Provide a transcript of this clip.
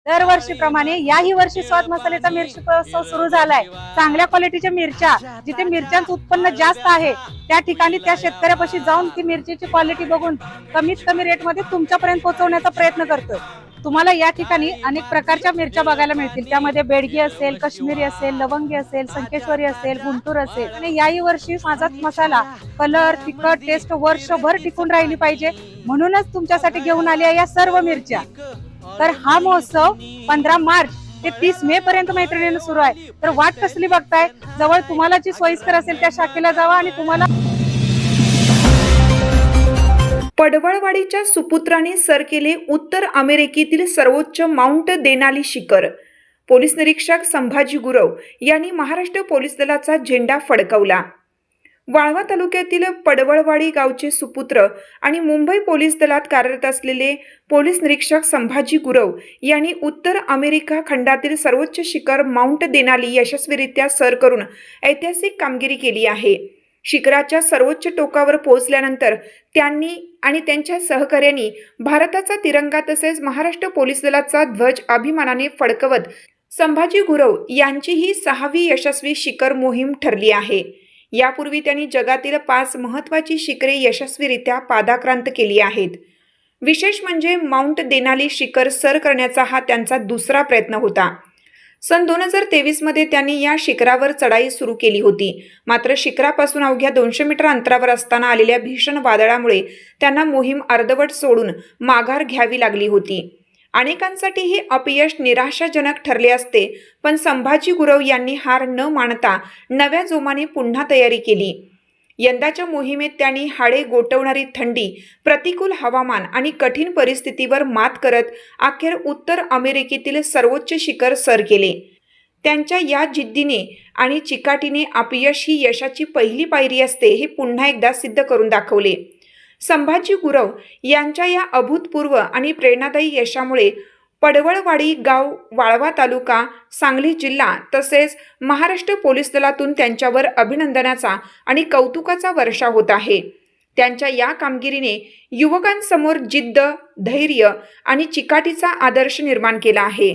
दरवर्षीप्रमाणे याही वर्षी स्वाद मसाल्याचा मिरची महोत्सव सुरू झालाय। चांगल्या क्वालिटीच्या मिरच्या, जिथे मिरच्यांचं उत्पन्न जास्त आहे त्या ठिकाणी त्या शेतकऱ्यापाशी जाऊन ती मिरचीची क्वालिटी बघून कमीत कमी रेटमध्ये तुमच्यापर्यंत पोहोचवण्याचा प्रयत्न करतोय। तुम्हाला या ठिकाणी अनेक प्रकारच्या मिरच्या बघायला मिळतील। त्यामध्ये बेडगी असेल, काश्मीरी असेल, लवंगी असेल, संकेश्वरी असेल, गुंटूर असेल। आणि याही वर्षी माझा मसाला कलर, तिखट, टेस्ट वर्षभर टिकून राहिली पाहिजे म्हणूनच तुमच्यासाठी घेऊन आली आहे या सर्व मिरच्या। तर हा महोत्सव 15 मार्च ते 30 मे पर्यंत मैत्रिणींना सुरू आहे। तर वाट कसली बघताय? जवळ तुम्हाला जी सोयीस्कर असेल त्या शाखेला जावा आणि तुम्हाला पडवळवाडीच्या सुपुत्राने सर केले उत्तर अमेरिकेतील सर्वोच्च माउंट देनाली शिखर। पोलीस निरीक्षक संभाजी गुरव यांनी महाराष्ट्र पोलीस दलाचा झेंडा फडकवला। वाळवा तालुक्यातील पडवळवाडी गावचे सुपुत्र आणि मुंबई पोलीस दलात कार्यरत असलेले पोलीस निरीक्षक संभाजी गुरव यांनी उत्तर अमेरिका खंडातील सर्वोच्च शिखर माउंट देनाली यशस्वीरित्या सर करून ऐतिहासिक कामगिरी केली आहे। शिखराच्या सर्वोच्च टोकावर पोहोचल्यानंतर त्यांनी आणि त्यांच्या सहकार्यांनी भारताचा तिरंगा तसेच महाराष्ट्र पोलीस दलाचा ध्वज अभिमानाने फडकवत संभाजी गुरव यांची ही 6वी यशस्वी शिखर मोहीम ठरली आहे। यापूर्वी त्यांनी जगातील 5 महत्त्वाची शिखरे यशस्वीरित्या पादाक्रांत केली आहेत। विशेष म्हणजे माउंट देनाली शिखर सर करण्याचा हा त्यांचा दुसरा प्रयत्न होता। सन 2023 मध्ये त्यांनी या शिखरावर चढाई सुरू केली होती। मात्र शिखरापासून अवघ्या 200 मीटर अंतरावर असताना आलेल्या भीषण वादळामुळे त्यांना मोहीम अर्धवट सोडून माघार घ्यावी लागली होती। अनेकांसाठी हे अपयश निराशाजनक ठरले असते, पण संभाजी गुरव यांनी हार न मानता नव्या जोमाने पुन्हा तयारी केली। यंदाच्या मोहिमेत त्यांनी हाडे गोठवणारी थंडी, प्रतिकूल हवामान आणि कठीण परिस्थितीवर मात करत अखेर उत्तर अमेरिकेतील सर्वोच्च शिखर सर केले। त्यांच्या या जिद्दीने आणि चिकाटीने अपयश ही यशाची पहिली पायरी असते हे पुन्हा एकदा सिद्ध करून दाखवले। संभाजी गुरव यांच्या या अभूतपूर्व आणि प्रेरणादायी यशामुळे पडवळवाडी गाव, वाळवा तालुका, सांगली जिल्हा तसेच महाराष्ट्र पोलीस दलातून त्यांच्यावर अभिनंदनाचा आणि कौतुकाचा वर्षाव होत आहे। त्यांच्या या कामगिरीने युवकांसमोर जिद्द, धैर्य आणि चिकाटीचा आदर्श निर्माण केला आहे।